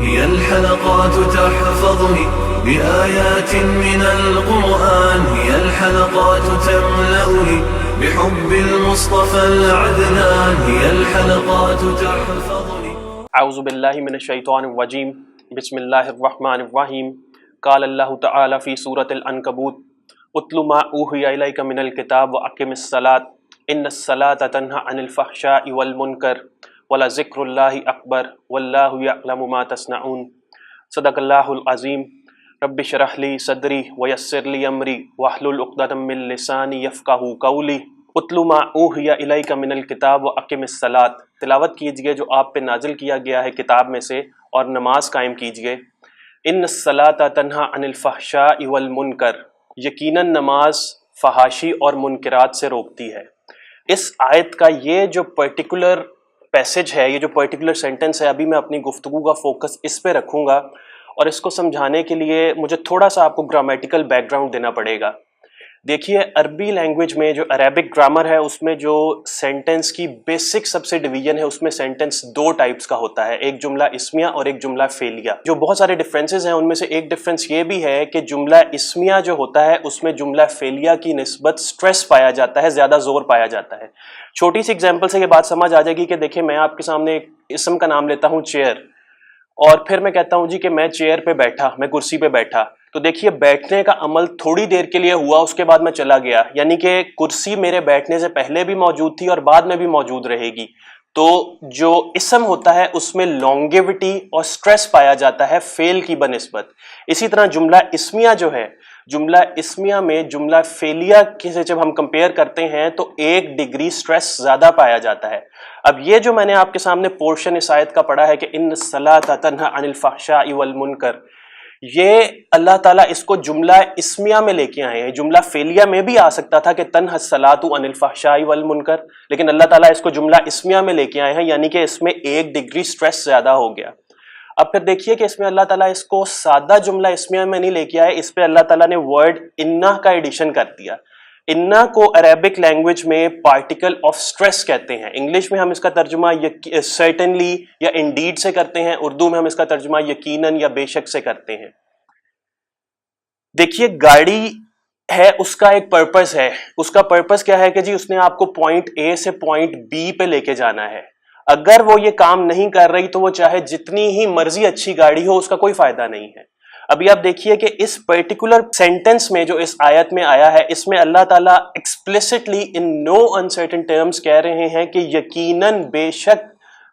هي الحلقات تحفظني بآيات من القرآن، هي الحلقات تملأني بحب المصطفى العدنان، هي الحلقات تحفظني. اعوذ باللہ من الشیطان الرجیم، بسم اللہ الرحمن الرحیم۔ قال اللہ تعالی فی سورۃ العنکبوت اتل ما اوحی الیک من الکتاب واقم الصلاۃ ان الصلاۃ تنہی عن الفحشاء والمنکر ولذکر اللہ اکبر واللہ یعلم ما تصنعون۔ صدق اللہ العظیم۔ رب اشرح لی صدری ویسر لی امری واحلل عقدۃ من لسانی یفقہوا قولی۔ اتل ما اوحی الیک من الکتاب واقم الصلاۃ، تلاوت کیجئے جو آپ پہ نازل کیا گیا ہے کتاب میں سے، اور نماز قائم کیجئے۔ ان الصلاۃ تنہی عن الفحشاء والمنکر، یقیناً نماز فحاشی اور منکرات سے روکتی ہے۔ اس آیت کا یہ جو پرٹیکولر پیسج ہے، یہ جو پرٹیکولر سینٹنس ہے، ابھی میں اپنی گفتگو کا فوکس اس پہ رکھوں گا، اور اس کو سمجھانے کے لیے مجھے تھوڑا سا آپ کو گرامیٹیکل بیک گراؤنڈ دینا پڑے گا۔ دیکھیے، عربی لینگویج میں جو عربک گرامر ہے، اس میں جو سینٹنس کی بیسک سب سے ڈویژن ہے، اس میں سینٹنس دو ٹائپس کا ہوتا ہے، ایک جملہ اسمیہ اور ایک جملہ فعلیہ۔ جو بہت سارے ڈفرینسز ہیں، ان میں سے ایک ڈفرینس یہ بھی ہے کہ جملہ اسمیہ جو ہوتا ہے اس میں جملہ فعلیہ کی نسبت سٹریس پایا جاتا ہے، زیادہ زور پایا جاتا ہے۔ چھوٹی سی اگزامپل سے یہ بات سمجھ آ جائے گی کہ دیکھیں، میں آپ کے سامنے ایک اسم کا نام لیتا ہوں چیئر، اور پھر میں کہتا ہوں جی کہ میں چیئر پہ بیٹھا، میں کرسی پہ بیٹھا، تو دیکھیے بیٹھنے کا عمل تھوڑی دیر کے لیے ہوا، اس کے بعد میں چلا گیا، یعنی کہ کرسی میرے بیٹھنے سے پہلے بھی موجود تھی اور بعد میں بھی موجود رہے گی۔ تو جو اسم ہوتا ہے اس میں لانگیوٹی اور سٹریس پایا جاتا ہے فعل کی بنسبت۔ اسی طرح جملہ اسمیہ جو ہے، جملہ اسمیہ میں جملہ فعلیہ سے جب ہم کمپیئر کرتے ہیں تو 1 ڈگری سٹریس زیادہ پایا جاتا ہے۔ اب یہ جو میں نے آپ کے سامنے پورشن اس آیت کا پڑھا ہے کہ ان الصلاۃ تنہی عن الفحشاء والمنکر، یہ اللہ تعالیٰ اس کو جملہ اسمیہ میں لے کے آئے ہیں۔ جملہ فعلیہ میں بھی آ سکتا تھا کہ تنہی الصلاۃ عن الفحشاء والمنکر، لیکن اللہ تعالیٰ اس کو جملہ اسمیہ میں لے کے آئے ہیں، یعنی کہ اس میں 1 ڈگری سٹریس زیادہ ہو گیا۔ اب پھر دیکھیے کہ اس میں اللہ تعالیٰ اس کو سادہ جملہ اسمیہ میں نہیں لے کے آئے، اس پہ اللہ تعالیٰ نے ورڈ انہ کا ایڈیشن کر دیا۔ انہ کو عربک لینگویج میں پارٹیکل آف سٹریس کہتے ہیں۔ انگلش میں ہم اس کا ترجمہ سرٹنلی یا انڈیڈ سے کرتے ہیں، اردو میں ہم اس کا ترجمہ یقیناً یا بے شک سے کرتے ہیں۔ دیکھیے، گاڑی ہے، اس کا ایک پرپس ہے۔ اس کا پرپس کیا ہے کہ جی اس نے آپ کو پوائنٹ اے سے پوائنٹ بی پہ لے کے جانا ہے۔ اگر وہ یہ کام نہیں کر رہی تو وہ چاہے جتنی ہی مرضی اچھی گاڑی ہو، اس کا کوئی فائدہ نہیں ہے۔ ابھی آپ دیکھیے کہ اس پرٹیکولر سینٹنس میں جو اس آیت میں آیا ہے، اس میں اللہ تعالیٰ ایکسپلیسٹلی ان نو انسرٹن ٹرمز کہہ رہے ہیں کہ یقیناً بے شک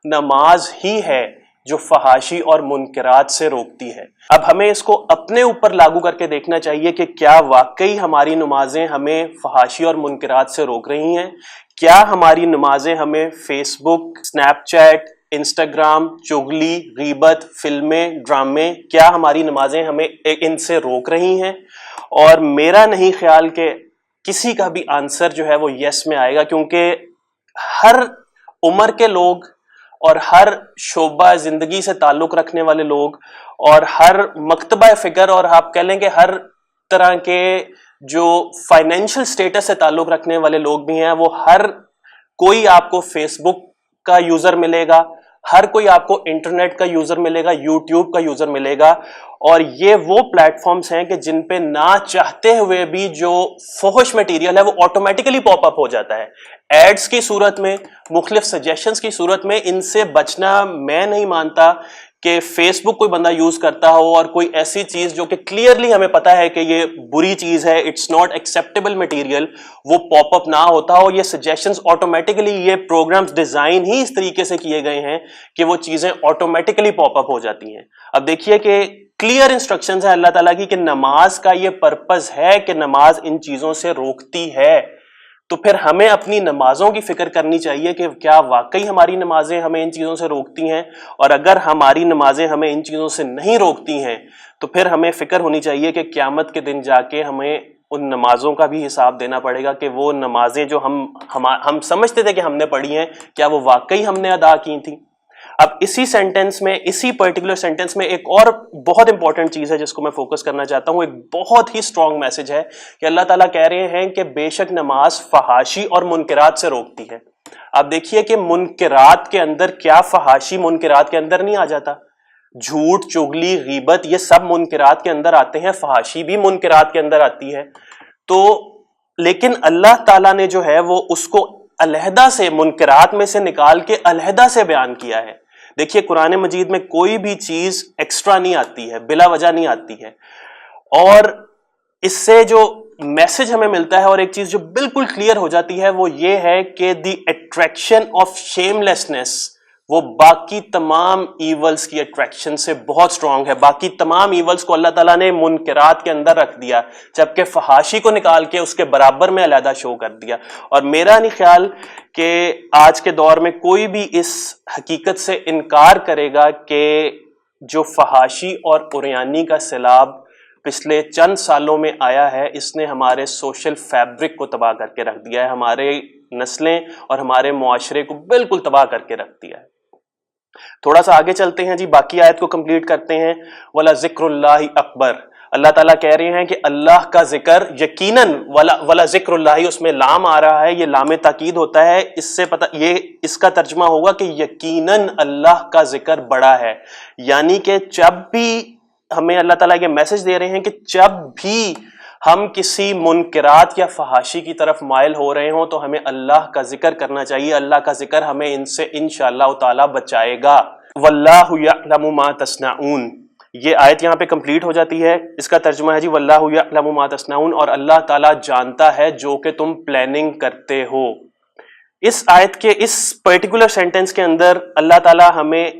نماز ہی ہے جو فحاشی اور منکرات سے روکتی ہے۔ اب ہمیں اس کو اپنے اوپر لاگو کر کے دیکھنا چاہیے کہ کیا واقعی ہماری نمازیں ہمیں فحاشی اور منکرات سے روک رہی ہیں؟ کیا ہماری نمازیں ہمیں فیس بک، اسنیپ چیٹ، انسٹاگرام، چغلی، غیبت، فلمیں، ڈرامے، کیا ہماری نمازیں ہمیں ان سے روک رہی ہیں؟ اور میرا نہیں خیال کہ کسی کا بھی آنسر جو ہے وہ یس میں آئے گا، کیونکہ ہر عمر کے لوگ اور ہر شعبہ زندگی سے تعلق رکھنے والے لوگ اور ہر مکتبہ فکر، اور آپ کہہ لیں کہ ہر طرح کے جو فائنینشل سٹیٹس سے تعلق رکھنے والے لوگ بھی ہیں، وہ ہر کوئی آپ کو فیس بک کا یوزر ملے گا، ہر کوئی آپ کو انٹرنیٹ کا یوزر ملے گا، یوٹیوب کا یوزر ملے گا، اور یہ وہ پلیٹ فارمز ہیں کہ جن پہ نہ چاہتے ہوئے بھی جو فحش مٹیریل ہے وہ آٹومیٹیکلی پاپ اپ ہو جاتا ہے، ایڈز کی صورت میں، مختلف سجیشنز کی صورت میں۔ ان سے بچنا، میں نہیں مانتا کہ فیس بک کوئی بندہ یوز کرتا ہو اور کوئی ایسی چیز جو کہ کلیئرلی ہمیں پتا ہے کہ یہ بری چیز ہے، اٹس ناٹ ایکسیپٹیبل مٹیریل، وہ پاپ اپ نہ ہوتا ہو۔ یہ سجیشنز آٹومیٹیکلی، یہ پروگرامز ڈیزائن ہی اس طریقے سے کیے گئے ہیں کہ وہ چیزیں آٹومیٹیکلی پاپ اپ ہو جاتی ہیں۔ اب دیکھیے کہ کلیئر انسٹرکشنز ہیں اللہ تعالیٰ کی کہ نماز کا یہ پرپز ہے کہ نماز ان چیزوں سے روکتی ہے۔ تو پھر ہمیں اپنی نمازوں کی فکر کرنی چاہیے کہ کیا واقعی ہماری نمازیں ہمیں ان چیزوں سے روکتی ہیں، اور اگر ہماری نمازیں ہمیں ان چیزوں سے نہیں روکتی ہیں تو پھر ہمیں فکر ہونی چاہیے کہ قیامت کے دن جا کے ہمیں ان نمازوں کا بھی حساب دینا پڑے گا کہ وہ نمازیں جو ہم سمجھتے تھے کہ ہم نے پڑھی ہیں، کیا وہ واقعی ہم نے ادا کی تھیں۔ اب اسی سینٹنس میں، اسی پرٹیکولر سینٹنس میں ایک اور بہت امپورٹنٹ چیز ہے جس کو میں فوکس کرنا چاہتا ہوں، ایک بہت ہی اسٹرانگ میسج ہے کہ اللہ تعالیٰ کہہ رہے ہیں کہ بے شک نماز فحاشی اور منکرات سے روکتی ہے۔ آپ دیکھیے کہ منکرات کے اندر کیا فحاشی منکرات کے اندر نہیں آ جاتا؟ جھوٹ، چغلی، غیبت، یہ سب منکرات کے اندر آتے ہیں، فحاشی بھی منکرات کے اندر آتی ہے. تو لیکن اللہ تعالیٰ نے جو ہے وہ اس کو علیحدہ سے منکرات میں سے نکال کے علیحدہ سے بیان کیا ہے. دیکھیے قرآن مجید میں کوئی بھی چیز ایکسٹرا نہیں آتی ہے، بلا وجہ نہیں آتی ہے. اور اس سے جو میسج ہمیں ملتا ہے اور ایک چیز جو بالکل کلیئر ہو جاتی ہے وہ یہ ہے کہ the attraction of shamelessness وہ باقی تمام ایولز کی اٹریکشن سے بہت سٹرونگ ہے. باقی تمام ایولز کو اللہ تعالیٰ نے منکرات کے اندر رکھ دیا، جبکہ فحاشی کو نکال کے اس کے برابر میں علیحدہ شو کر دیا. اور میرا نہیں خیال کہ آج کے دور میں کوئی بھی اس حقیقت سے انکار کرے گا کہ جو فحاشی اور عریانی کا سیلاب پچھلے چند سالوں میں آیا ہے، اس نے ہمارے سوشل فیبرک کو تباہ کر کے رکھ دیا ہے، ہمارے نسلیں اور ہمارے معاشرے کو بالکل تباہ کر کے رکھ دیا ہے. تھوڑا سا آگے چلتے ہیں جی، باقی آیت کو کمپلیٹ کرتے ہیں. وَلَذِكْرُ اللَّهِ أَكْبَرُ، اللہ تعالیٰ کہہ رہے ہیں کہ اللہ کا ذکر یقیناً، وَلَا ذِكْرُ اللَّهِ اس میں لام آ رہا ہے، یہ لام تاکید ہوتا ہے. اس سے پتہ یہ اس کا ترجمہ ہوگا کہ یقیناً اللہ کا ذکر بڑا ہے. یعنی کہ جب بھی ہمیں اللہ تعالیٰ یہ میسج دے رہے ہیں کہ جب بھی ہم کسی منکرات یا فحاشی کی طرف مائل ہو رہے ہوں تو ہمیں اللہ کا ذکر کرنا چاہیے. اللہ کا ذکر ہمیں ان سے انشاءاللہ تعالیٰ بچائے گا. واللہ یعلم ما تصنعون، یہ آیت یہاں پہ کمپلیٹ ہو جاتی ہے. اس کا ترجمہ ہے جی واللہ یعلم ما تصنعون، اور اللہ تعالیٰ جانتا ہے جو کہ تم پلاننگ کرتے ہو. اس آیت کے اس پرٹیکولر سینٹنس کے اندر اللہ تعالیٰ ہمیں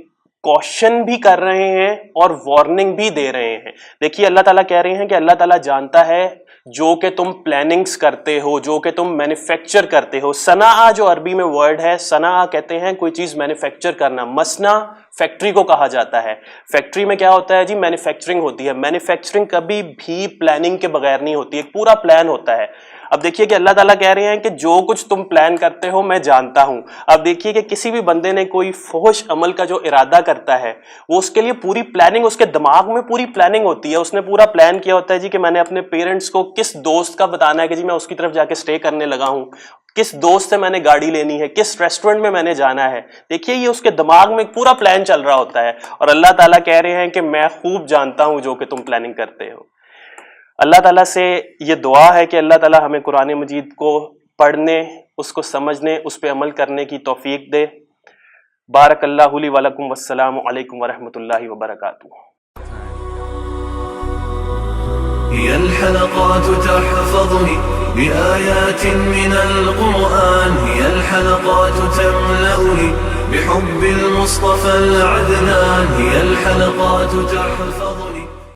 کوشچن بھی کر رہے ہیں اور وارننگ بھی دے رہے ہیں. دیکھیے اللہ تعالیٰ کہہ رہے ہیں کہ اللہ تعالیٰ جانتا ہے جو کہ تم پلاننگز کرتے ہو، جو کہ تم مینوفیکچر کرتے ہو. صنع جو عربی میں ورڈ ہے، صنع کہتے ہیں کوئی چیز مینوفیکچر کرنا. مصنع فیکٹری کو کہا جاتا ہے. فیکٹری میں کیا ہوتا ہے جی؟ مینوفیکچرنگ ہوتی ہے. مینوفیکچرنگ کبھی بھی پلاننگ کے بغیر نہیں ہوتی، ایک پورا پلان ہوتا ہے. اب دیکھیے کہ اللہ تعالیٰ کہہ رہے ہیں کہ جو کچھ تم پلان کرتے ہو میں جانتا ہوں. اب دیکھیے کہ کسی بھی بندے نے کوئی فحش عمل کا جو ارادہ کرتا ہے وہ اس کے لیے پوری پلاننگ، اس کے دماغ میں پوری پلاننگ ہوتی ہے. اس نے پورا پلان کیا ہوتا ہے جی کہ میں نے اپنے پیرنٹس کو کس دوست کا بتانا ہے کہ جی میں اس کی طرف جا کے سٹے کرنے لگا ہوں، کس دوست سے میں نے گاڑی لینی ہے، کس ریسٹورنٹ میں نے جانا ہے. دیکھیے یہ اس کے دماغ میں پورا پلان چل رہا ہوتا ہے. اور اللہ تعالیٰ کہہ رہے ہیں کہ میں خوب جانتا ہوں جو کہ تم پلاننگ کرتے ہو. اللہ تعالیٰ سے یہ دعا ہے کہ اللہ تعالیٰ ہمیں قرآن مجید کو پڑھنے، اس کو سمجھنے، اس پہ عمل کرنے کی توفیق دے. بارک اللہ لی ولکم، والسلام علیکم ورحمۃ اللہ وبرکاتہ. هي الحلقات تحفظني بآيات من القرآن، هي الحلقات تملأني بحب المصطفى العدنان، هي الحلقات تحفظني